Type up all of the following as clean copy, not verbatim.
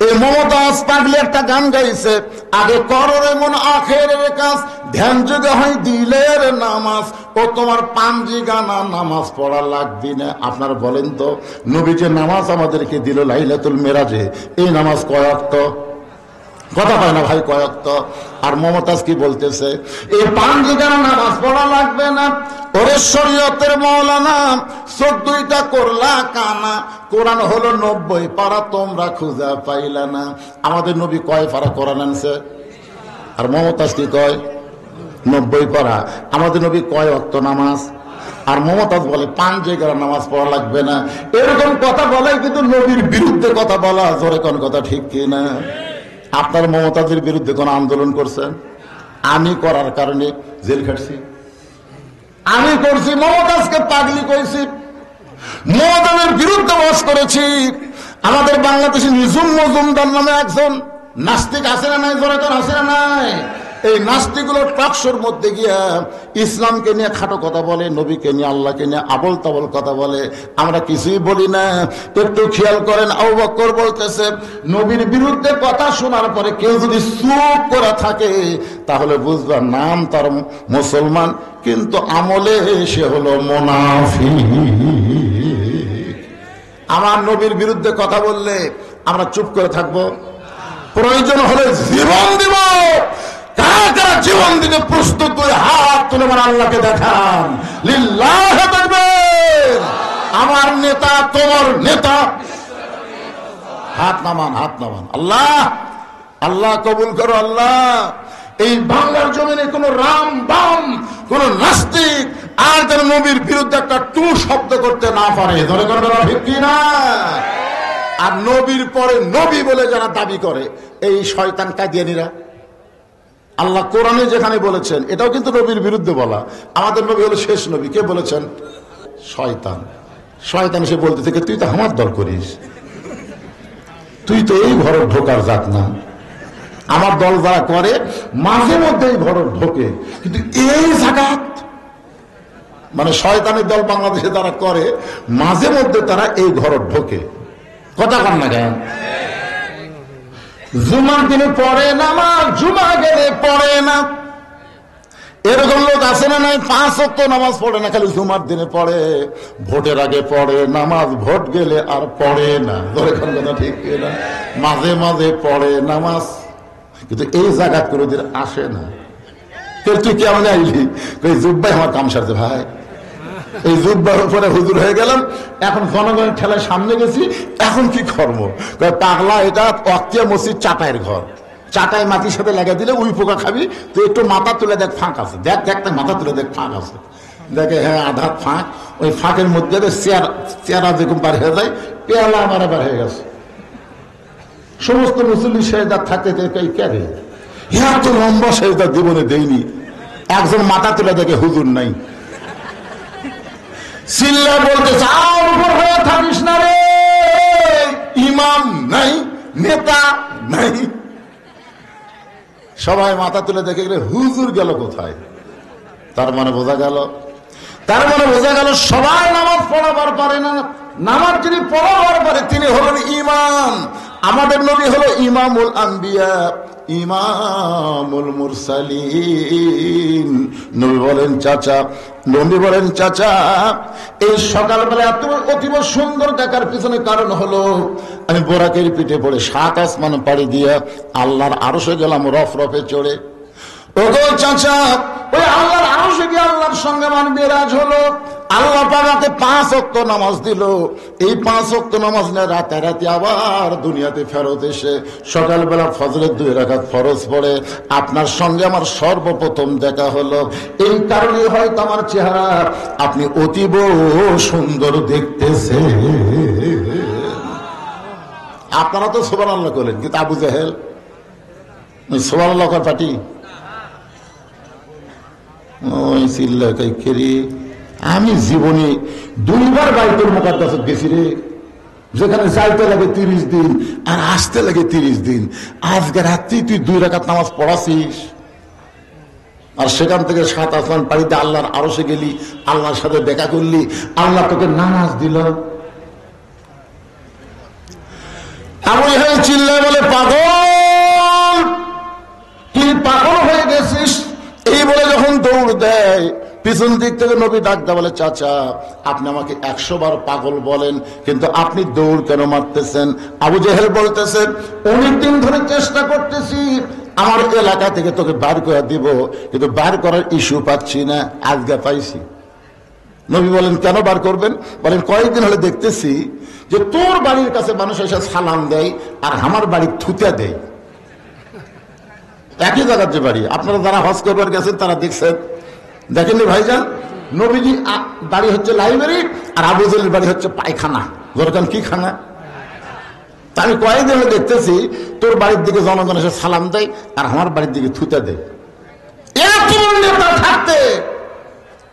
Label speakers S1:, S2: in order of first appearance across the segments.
S1: এই মমতাজ পাগলি একটা গান গাইছে, আগে করো এমন আখেরের কাজ, ধ্যান যুগে হয় দিলের নামাজ, ও তোমার পাঞ্জি গানা নামাজ পড়া লাগবে না। আপনারা বলেন তো, নবী যে নামাজ আমাদেরকে দিল লাইলাতুল মেরাজে, এই নামাজ কয় ওয়াক্ত? কথা পায় না ভাই, কয় ওয়াক্ত? আর মমতাজ কি বলতেছে, এই পাঞ্জি গানা নামাজ পড়া লাগবে না। ওরে শরীয়তের মৌলানা 14টা করলা কানা, কোরআন হলো 90 পারা, তোমরা খুঁজা পাইলা না। আমাদের নবী কয় পারা কোরআন আনছে? আর মমতাজ কি কয়? 90 পারা। আমাদের নবী কয় ওয়াক্ত নামাজ? আর মমতাজ বলে 5 জায়গার নামাজ পড়া লাগবে না। এরকম কথা বলে, কিন্তু নবীর বিরুদ্ধে কথা বলা, জোরে কোন কথা ঠিক কিনা? আপনার মমতাজের বিরুদ্ধে কোন আন্দোলন করছেন? আমি করার কারণে জেল খাটছি, আমি করছি। মমতাজকে পাগলি করেছি, মমতাজের বিরুদ্ধে বাস করেছি। আমাদের বাংলাদেশে নিজুম মজুমদার নামে একজন নাস্তিক আছে না নাই? জোরে কোন আছে না নাই? এই নাস্তিকগুলো টকশোর মধ্যে গিয়া ইসলামকে নিয়ে খাটো কথা বলে, নবীকে নিয়ে আল্লাহকে নিয়ে আবল তাবল কথা বলে। আমরা কিছুই বলি না। একটু খেয়াল করেন, আবু বকর বলতেছে, নবীর বিরুদ্ধে কথা শোনার পরে কেউ যদি চুপ করে থাকে, তাহলে বুঝবা নাম তার মুসলমান, কিন্তু আমলে সে হলো মুনাফিক। আমার নবীর বিরুদ্ধে কথা বললে আমরা চুপ করে থাকবো? প্রয়োজন হলে জীবন দিব। কারা কারা জীবন দিতে প্রস্তুত করে হাত তুলে আমার আল্লাহকে দেখান। লিল্লাহি তাকবীর। আমার নেতা, তোমার নেতা, হাত নামান, হাত নামান। আল্লাহ, আল্লাহ কবুল করো। আল্লাহ, এই বাংলার জমিনে কোন রাম বাম, কোন নাস্তিক আর যেন নবীর বিরুদ্ধে একটা টু শব্দ করতে না পারে। ধরে করবে না, ঠিক কিনা? আর নবীর পরে নবী বলে যারা দাবি করে, এই শয়তান কাদিয়ানীরা, আল্লাহ কোরআনে যেখানে বলেছেন, এটাও কিন্তু নবীর বিরুদ্ধে বলা। আমাদের নবী হলো শেষ নবী। কে বলেছেন? শয়তান। শয়তান এসে বলতে থেকে, তুই তো আমার দল করিস, তুই তো এই ঘরের ঢোকার জাত না। আমার দল যারা করে মাঝে মধ্যে এই ঘরের ঢোকে, কিন্তু এই জাগাত, মানে শয়তানের দল বাংলাদেশে তারা করে, মাঝে মধ্যে তারা এই ঘরের ঢোকে। কথা কন না কেন? জুমার দিনে পড়ে নামাজ, জুমা গেলে পড়ে না। এরকম লোক আছে না নাই? 5 ওয়াক্ত নামাজ পড়ে না, খালি জুমার দিনে পড়ে। ভোটের আগে পড়ে নামাজ, ভোট গেলে আর পড়ে না। ধরে কোন কথা ঠিক না? মাঝে মাঝে পড়ে নামাজ, কিন্তু এই জায়গা কোনোদিন আসে না। তুই কেমন আইলি? জুব্বাই আমার কাম সারছে ভাই, এই জুব্বার উপরে হুজুর হয়ে গেলাম, এখন জনগণের ঠেলায় সামনে গেছি, এখন কি কর্ম? পাগলা, এটা অক্তিয়া মসজিদ চাটাইয়ের ঘর, চাটাই মাটির সাথে লেগে দিলে উই পোকা খাবি। তুই একটু মাথা তুলে দেখ, ফাঁক আছে, দেখ দেখ, মাথা তুলে দেখ, ফাঁক আছে। দেখে হ্যাঁ, আধা ফাঁক। ওই ফাঁকের মধ্যে চেয়ারা যেরকম বার হয়ে যায়, পেয়ালা আমার বার হয়ে গেছে। সমস্ত মুসল্লি সেজদা থাকতে ক্যারে, এত লম্বা সেজদা জীবনে দেয়নি। একজন মাথা তুলে দেখে হুজুর নাই, চিল্লা বলতে চাও হয়ে থাকিস না রে, ইমাম নাই, নেতা নাই। সবাই মাথা তুলে দেখে গেলে হুজুর গেল কোথায়? তার মানে বোঝা গেল, সবাই নামাজ পড়াবার পারে না। নামাজ যিনি পড়াবার পারে তিনি হলেন ইমাম। আমাদের নবী হলো ইমামুল আম্বিয়া, ইমামুল মুরসালিন। নবী বলেন চাচা, এই সকালবেলা এত অতীব সুন্দর দেখার পিছনে কারণ হলো, আমি বোরাকের পিঠে পড়ে 7 আসমান পাড়ি দিয়া আল্লাহর আরশে গেলাম, রফে চড়ে। ওগো চাচা, ওই আল্লাহর আরশে গিয়ে আল্লাহর সঙ্গে আমার মেরাজ হলো। আল্লাহ পাক 5 ওয়াক্ত নামাজ দিল। এই 5 ওয়াক্ত নামাজ নিয়ে রাতারাতি আবার দুনিয়াতে ফেরত এসে সকালবেলা ফজরের 2 রাকাত ফরজ পড়ে আপনার সঙ্গে আমার সর্বপ্রথম দেখা হলো। এই কারণে হয়তো আমার চেহারা আপনি অতীব সুন্দর দেখতেছে। আপনারা তো সুবহানাল্লাহ করলেন, কিন্তু আবু জাহেল সুবহানাল্লাহ কর পাটি ওই চিল্লা কাইকেরি। আমি জীবনে 2 বার বাইতুল মুকাদ্দাসে গেছি রে, যেখানে যাইতে লাগে 30 দিন আর আসতে লাগে 30 দিন। আজকে রাত্রি তুই 2 রাকাত নামাজ পড়াছিস, আর সেখান থেকে 7 আসমান পাড়িতে আল্লাহর আরশে গেলি, আল্লাহর সাথে দেখা করলি, আল্লাহ তোকে নামাজ দিল। আমি চিল্লা বলে পিছন দিক থেকে নবী ডাক দেয়া বলে, চাচা আপনি আমাকে 100 বার পাগল বলেন, কিন্তু আপনি দৌড় কেন মারতেছেন? আবু জেহেল বলতেছে, অনেকদিন ধরে চেষ্টা করতেছি আমার এলাকা থেকে তোকে বার করে দিব, কিন্তু বার করার ইস্যু পাচ্ছি না, আজকে পাইছি। নবী বলেন, কেন বার করবেন? বলেন, কয়েকদিন হলে দেখতেছি যে তোর বাড়ির কাছে মানুষ এসে সালাম দেয় আর আমার বাড়ি থুতে দেয়। একই জায়গার যে বাড়ি, আপনারা যারা হজ করবার গেছেন তারা দেখছেন, দেখেননি ভাইজান? নবীজি বাড়ি হচ্ছে লাইব্রেরি আর আবু জেহেলের বাড়ি হচ্ছে পায়খানা। দরকার কি খানা? তা আমি কয়েকদিন হলে দেখতেছি তোর বাড়ির দিকে জনগণ এসে সালাম দেয় আর আমার বাড়ির দিকে থুতে দেয়। এত নেতা থাকতে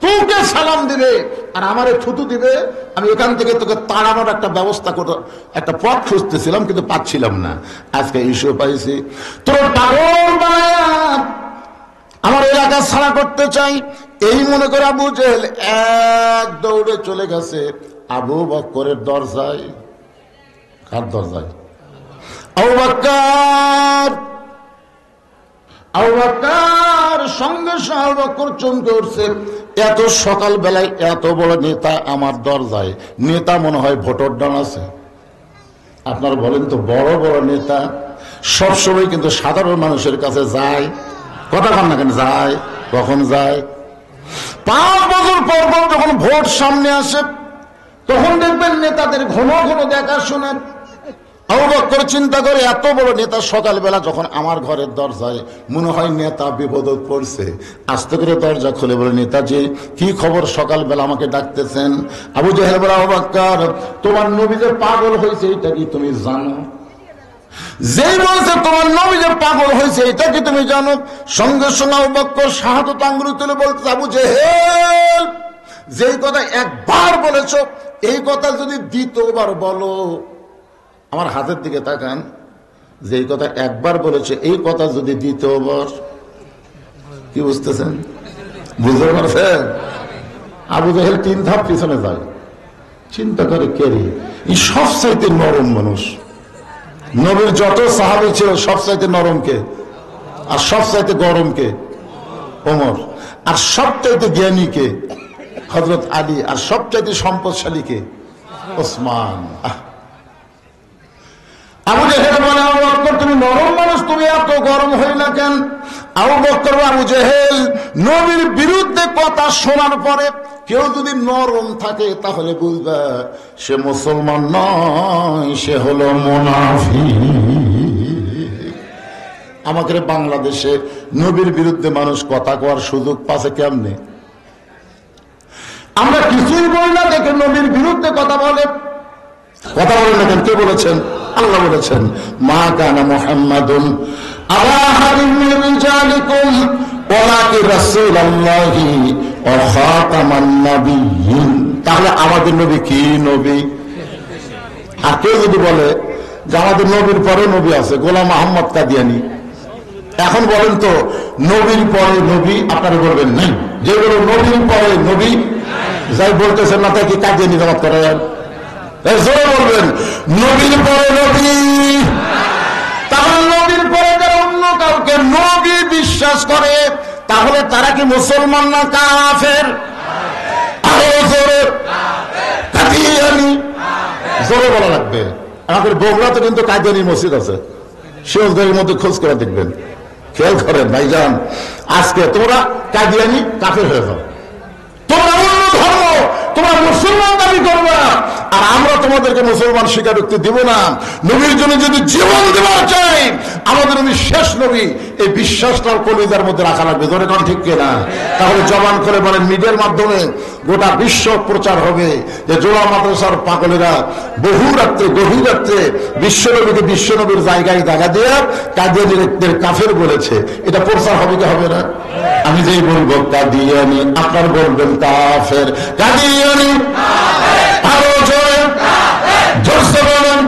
S1: তোকে সালাম দিবে আর আমারে থুতু দিবে, আমি এখান থেকে তোকে তাড়ানোর একটা ব্যবস্থা করে একটা পথ খুঁজতেছিলাম, কিন্তু পাচ্ছিলাম না। আজকে ইস্যু পাইছি, তোর পাগল বানায় আমার এলাকা ছাড়া করতে চাই। এই মনে করে আবু জেহেল এক দৌড়ে চলে গেছে আবু বকরের দরজায়। কার দরজায়? আবু বকর। আবু বকর সঙ্গে সঙ্গে আবু বকর চমকে উঠছে, এত সকাল বেলায় এত বড় নেতা আমার দরজায়। নেতা মনে হয় ভোটর ডান আছে। আপনারা বলেন তো, বড় বড় নেতা সবসময় কিন্তু সাধারণ মানুষের কাছে যায়, কথা কন না কেন? যায়। কখন যায়? 5 বছর পর পর যখন ভোট সামনে আসে তখন দেখবেন নেতাদের ঘন ঘন দেখাশোনা। আবু বকর চিন্তা করে, এত বড় নেতা সকালবেলা যখন আমার ঘরের দরজায়, মনে হয় নেতা বিপদে পড়ছে। আস্তে করে দরজা খুলে বলে, নেতাজি কি খবর, সকালবেলা আমাকে ডাকতেছেন? আবু জেহেল বলে, আবু বকর তোমার নবী যে পাগল হয়েছে এটা কি তুমি জানো? যেই বলছে তোমার নবী যে পাগল হয়েছে এটা কি তুমি জানো? সঙ্গে সঙ্গে আবু বকর শাহাদাত আঙ্গুল তুলে বলতে, আবু জেহেল যেই কথা একবার বলেছো এই কথা যদি দ্বিতীয়বার বলো। আমার হাতের দিকে তাকান, যেই কথা একবার বলেছে এই কথা যদি দ্বিতীয়বার, কি বুঝতেছেন? বুঝতে পারছেন? আবু জেহেল 3 ধাপ পিছনে যায়, চিন্তা করে, কে রে এই সবচাইতে নরম মানুষ? নবীর যত সাহাবী ছিল সবচাইতে নরম কে? আর সবচাইতে গরম কে? ওমর। আর সবচাইতে জ্ঞানী কে? হযরত আলী। আর সবচাইতে সম্পদশালী কে? ওসমান। আবু জেহেল বলে, আবু বকর তুমি নরম মানুষ, তুমি এত গরম হই না কেন? আবু বকর আবু জেহেল নবীর বিরুদ্ধে কথা শোনার পরে কেউ যদি নরম থাকে তাহলে বুঝবে সে মুসলমান নয়, সে হলো মুনাফিক। আমাদের বাংলাদেশে নবীর বিরুদ্ধে মানুষ কথা কওয়ার সুযোগ পাচ্ছে কেমনে? আমরা কিছুই বলি না, দেখে নবীর বিরুদ্ধে কথা বলে। কথা বলেন না কেন? কে বলেছেন? আল্লাহ বলেছেন, মা কানা মুহাম্মাদুন আবা আহাদিন মিন রিজালিকুম ওয়ালাকিন রাসূলুল্লাহি ওয়া খাতামান নাবিয়্যিন। তাহলে আমাদের নবী কি নবী? আর কেউ যদি বলে যে আমাদের নবীর পরে নবী আছে, গোলাম আহমদ কাদিয়ানী, এখন বলেন তো নবীর পরে নবী আপনারা বলবেন নাই? যেগুলো নবীর পরে নবী যাই বলতেছেন না তাই কি কাদিয়ানী জামাত করেন? জোরে বলবেন, নবীর পরে নবী। তাহলে নবীর পরে যারা অন্য কাউকে নবী বিশ্বাস করে তাহলে তারা কি মুসলমান না কাফের? আরো জোরে, কাদিয়ানী। জোরে বলা লাগবে। আমাদের বগুড়াতে কিন্তু কাদিয়ানী মসজিদ আছে, সিরাজগঞ্জের মধ্যে খোঁজ করে দেখবেন। খেয়াল করেন ভাইজান, আজকে তোমরা কাদিয়ানী কাফের হয়ে যাও, তোমরা অন্য ধর্ম, তোমরা মুসলমান দাবি করবে, আর আমরা তোমাদেরকে মুসলমান স্বীকারোক্তি দিব না। নবীর জন্য যদি জীবন দেওয়া চাই, আমাদের নবী শেষ নবী, এই বিশ্বাসটার কলিজার মধ্যে রাখা লাগবে। ধরে কোন ঠিক কিনা? তাহলে জবান করে বলেন, মিডিয়ার মাধ্যমে গোটা বিশ্ব প্রচার হবে যে জোড়া মাদ্রাসার পাগলেরা বহু রাত্রে গভীর রাত্রে বিশ্বনবীকে বিশ্বনবীর জায়গায় জায়গা দিয়ে কাদিয়ানীদের কাফের বলেছে। এটা প্রচার হবে কি হবে না? আমি যেই বলবো কাদিয়ানী, আপনার বলবেন কাফের। কাদিয়ানী আরো জোরে জোরসে বলেন,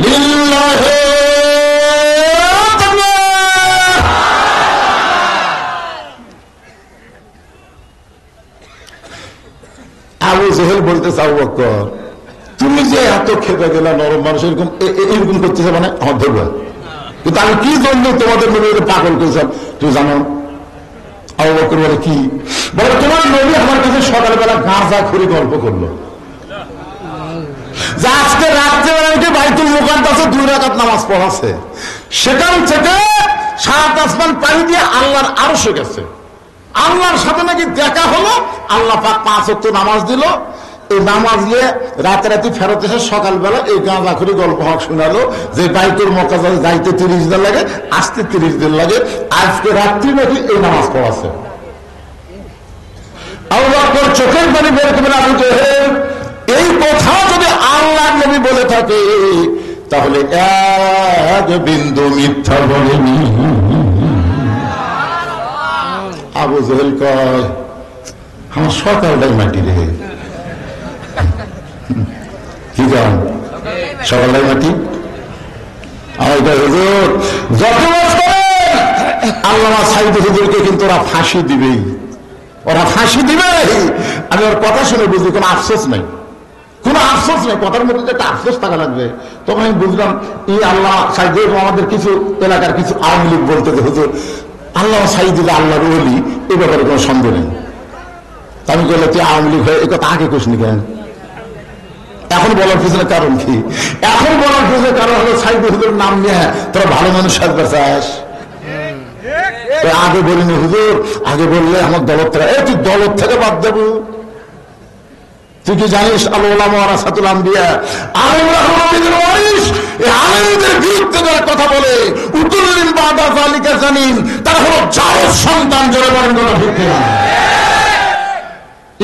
S1: লিল্লাহি আবু জেহেল বলতেছে, আবু বকর তুমি যে এত খেপে গেলা, নরম মানুষ এরকম এরকম করতেছে, মানে আমার ধরবে। কিন্তু আমি কি জন্য তোমাদের মনে পাগল করেছিলাম তুই জানো? আবু বকর বলে কি? বলে তোমার নবী আমার কাছে সকালবেলা গাঁজা খুরি গল্প করলো যে আজকে রাত্রেবেলা উঠে বাইতুল মুকাদ্দাসে 2 রাকাত নামাজ পড়াছে, সেখান থেকে 7 আসমান পাড়ি দিয়ে আল্লাহর আরশে গেছে, আল্লাহর সাথে নাকি দেখা হলো, আল্লাহ পাক 5 ওয়াক্ত নামাজ দিল। এই নামাজ নিয়ে রাতারাতি ফেরত এসে সকালবেলা এই গাঁজাখুরি গল্প হক শোনালো যে বাইতুল মুকাদ্দাস যাইতে 30 দিন লাগে, আসতে 30 দিন লাগে, আজকে রাত্রি নাকি এই নামাজ পড়াছে। আবু বকর চোখের পানি বের করে আবু জেহেল, এই কথা যদি আল্লাহর নবী বলে থাকে তাহলে এক বিন্দু মিথ্যা বলেনি। আবু জেহেল কয় আমার সকালটাই মাটি রে, কি কারণ সকালটাই মাটি? হুজুর যত আল্লামা সাইদ হুজুরকে কিন্তু ওরা ফাঁসি দিবেই, ওরা ফাঁসি দিবে। আমি ওর কথা শুনে বুঝলি কোনো আফসোস নাই, কোনো আফসোস নেই, কথার মধ্যে একটা আফসোস থাকা লাগবে। তখন আমি বুঝলাম এই আল্লাহ সাইদ আমাদের কিছু এলাকার কিছু আওয়ামী লীগ বলতে হুজুর আল্লাহ সাইদ আল্লাহর ওলি, এ ব্যাপারে কোনো সন্দেহ নেই। আমি বললাম তুই আওয়ামী লীগ হয়ে এ কথা আগে কোসনি কেন? এখন বলার পিছনে কারণ কি? এখন বলার পিছনে কারণ হলো সাইদ হুজুরের নাম নিয়ে তোরা ভালো মানুষ সাজবার চাস। আগে বলিনি হুজুর, আগে বললে আমার দলত থেকে, তুই দলত থেকে বাদ দেবো? তুই কি জানিস আলেমদের বিরুদ্ধে যারা কথা বলে উতুল্লিন বাদা যালিকা জানিন, তারা হলো জায়েজ সন্তান। জোরে বলেন না ঠিক না?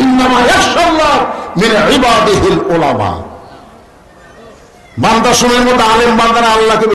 S1: ইন্নামা ইয়াখশাল্লাহ মিন ইবাদিহিল উলামা। বান্দা সময়ের মতো আলেম বান্দারা আল্লাহকে